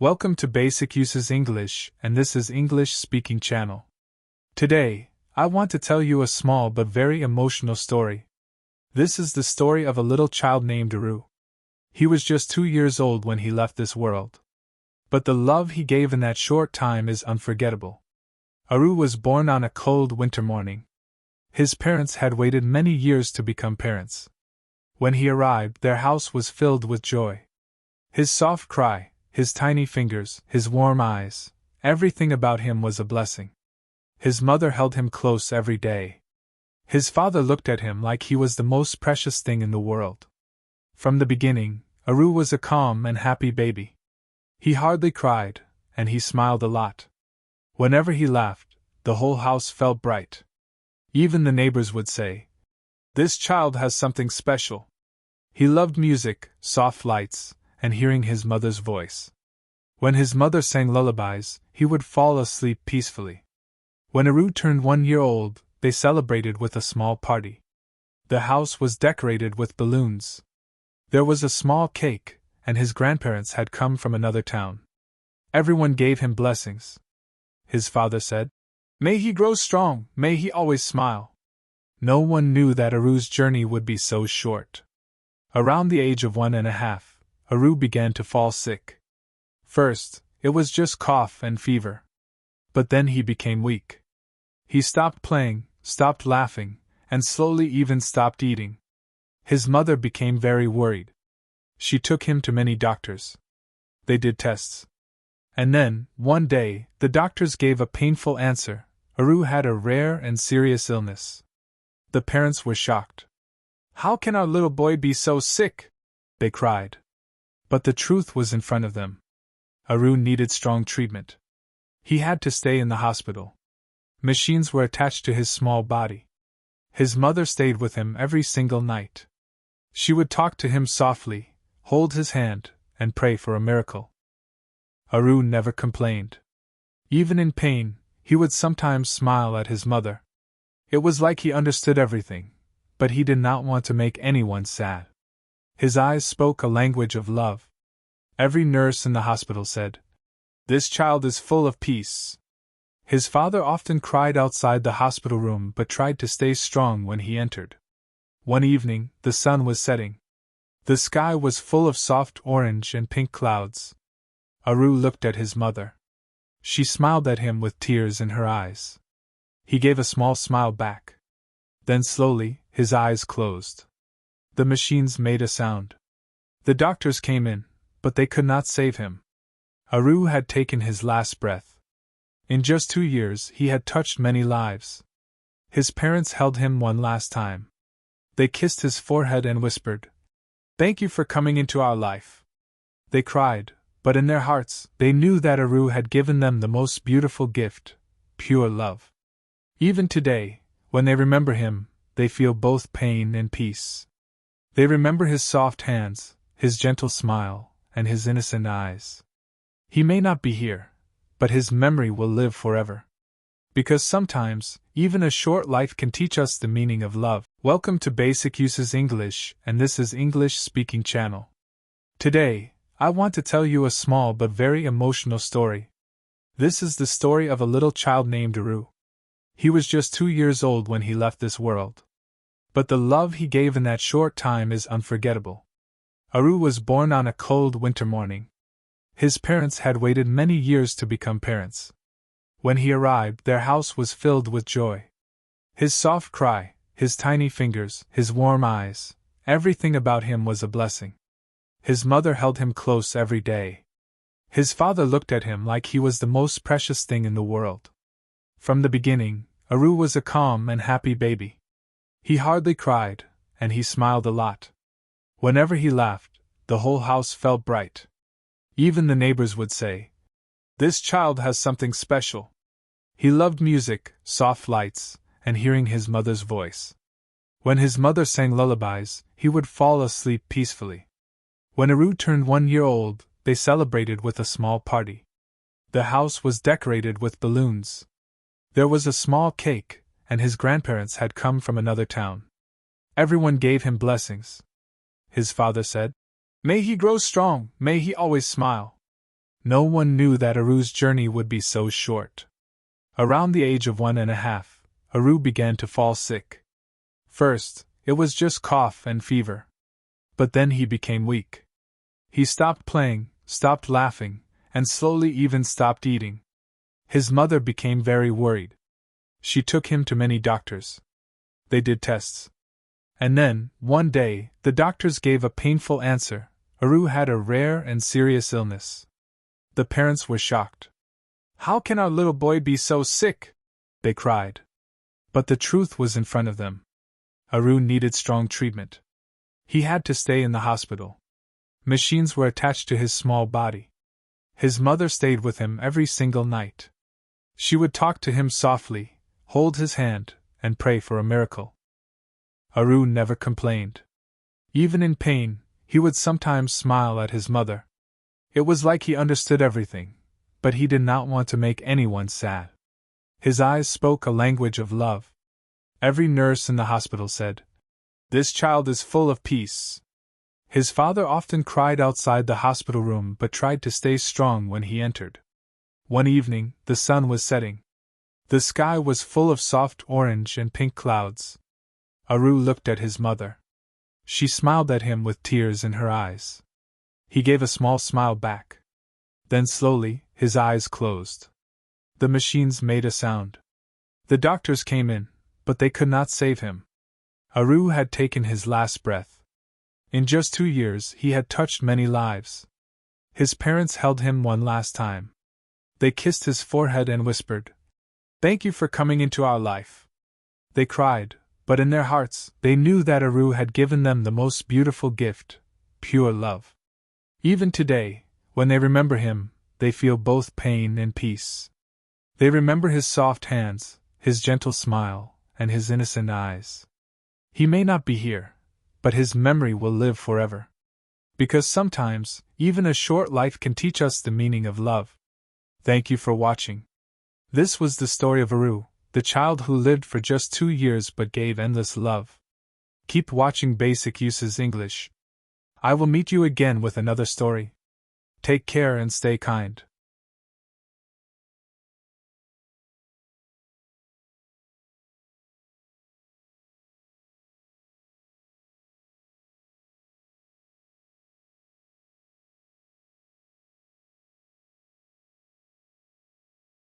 Welcome to Basic Uses English, and this is English Speaking Channel. Today, I want to tell you a small but very emotional story. This is the story of a little child named Aru. He was just 2 years old when he left this world. But the love he gave in that short time is unforgettable. Aru was born on a cold winter morning. His parents had waited many years to become parents. When he arrived, their house was filled with joy. His soft cry, his tiny fingers, his warm eyes, everything about him was a blessing. His mother held him close every day. His father looked at him like he was the most precious thing in the world. From the beginning, Aru was a calm and happy baby. He hardly cried, and he smiled a lot. Whenever he laughed, the whole house felt bright. Even the neighbors would say, "This child has something special." He loved music, soft lights, and hearing his mother's voice. When his mother sang lullabies, he would fall asleep peacefully. When Aru turned 1 year old, they celebrated with a small party. The house was decorated with balloons. There was a small cake, and his grandparents had come from another town. Everyone gave him blessings. His father said, "May he grow strong, may he always smile." No one knew that Aru's journey would be so short. Around the age of 1.5, Aru began to fall sick. First, it was just cough and fever. But then he became weak. He stopped playing, stopped laughing, and slowly even stopped eating. His mother became very worried. She took him to many doctors. They did tests. And then, one day, the doctors gave a painful answer: Aru had a rare and serious illness. The parents were shocked. "How can our little boy be so sick?" they cried. But the truth was in front of them. Aru needed strong treatment. He had to stay in the hospital. Machines were attached to his small body. His mother stayed with him every single night. She would talk to him softly, hold his hand, and pray for a miracle. Aru never complained. Even in pain, he would sometimes smile at his mother. It was like he understood everything, but he did not want to make anyone sad. His eyes spoke a language of love. Every nurse in the hospital said, "This child is full of peace." His father often cried outside the hospital room but tried to stay strong when he entered. One evening, the sun was setting. The sky was full of soft orange and pink clouds. Aru looked at his mother. She smiled at him with tears in her eyes. He gave a small smile back. Then slowly, his eyes closed. The machines made a sound. The doctors came in, but they could not save him. Aru had taken his last breath. In just 2 years, he had touched many lives. His parents held him one last time. They kissed his forehead and whispered, "Thank you for coming into our life." They cried, but in their hearts, they knew that Aru had given them the most beautiful gift: pure love. Even today, when they remember him, they feel both pain and peace. They remember his soft hands, his gentle smile, and his innocent eyes. He may not be here, but his memory will live forever. Because sometimes, even a short life can teach us the meaning of love. Welcome to Basic Uses English, and this is English Speaking Channel. Today, I want to tell you a small but very emotional story. This is the story of a little child named Aru. He was just 2 years old when he left this world. But the love he gave in that short time is unforgettable. Aru was born on a cold winter morning. His parents had waited many years to become parents. When he arrived, their house was filled with joy. His soft cry, his tiny fingers, his warm eyes, everything about him was a blessing. His mother held him close every day. His father looked at him like he was the most precious thing in the world. From the beginning, Aru was a calm and happy baby. He hardly cried, and he smiled a lot. Whenever he laughed, the whole house felt bright. Even the neighbors would say, "This child has something special." He loved music, soft lights, and hearing his mother's voice. When his mother sang lullabies, he would fall asleep peacefully. When Aru turned 1 year old, they celebrated with a small party. The house was decorated with balloons. There was a small cake, and his grandparents had come from another town. Everyone gave him blessings. His father said, "May he grow strong, may he always smile." No one knew that Aru's journey would be so short. Around the age of 1.5, Aru began to fall sick. First, it was just cough and fever. But then he became weak. He stopped playing, stopped laughing, and slowly even stopped eating. His mother became very worried. She took him to many doctors. They did tests. And then, one day, the doctors gave a painful answer. Aru had a rare and serious illness. The parents were shocked. "How can our little boy be so sick?" they cried. But the truth was in front of them. Aru needed strong treatment. He had to stay in the hospital. Machines were attached to his small body. His mother stayed with him every single night. She would talk to him softly, hold his hand, and pray for a miracle. Aru never complained. Even in pain, he would sometimes smile at his mother. It was like he understood everything, but he did not want to make anyone sad. His eyes spoke a language of love. Every nurse in the hospital said, "This child is full of peace." His father often cried outside the hospital room but tried to stay strong when he entered. One evening, the sun was setting. The sky was full of soft orange and pink clouds. Aru looked at his mother. She smiled at him with tears in her eyes. He gave a small smile back. Then slowly, his eyes closed. The machines made a sound. The doctors came in, but they could not save him. Aru had taken his last breath. In just 2 years, he had touched many lives. His parents held him one last time. They kissed his forehead and whispered, "Thank you for coming into our life." They cried, but in their hearts, they knew that Aru had given them the most beautiful gift, pure love. Even today, when they remember him, they feel both pain and peace. They remember his soft hands, his gentle smile, and his innocent eyes. He may not be here, but his memory will live forever. Because sometimes, even a short life can teach us the meaning of love. Thank you for watching. This was the story of Aru, the child who lived for just 2 years but gave endless love. Keep watching Basic Uses English. I will meet you again with another story. Take care and stay kind.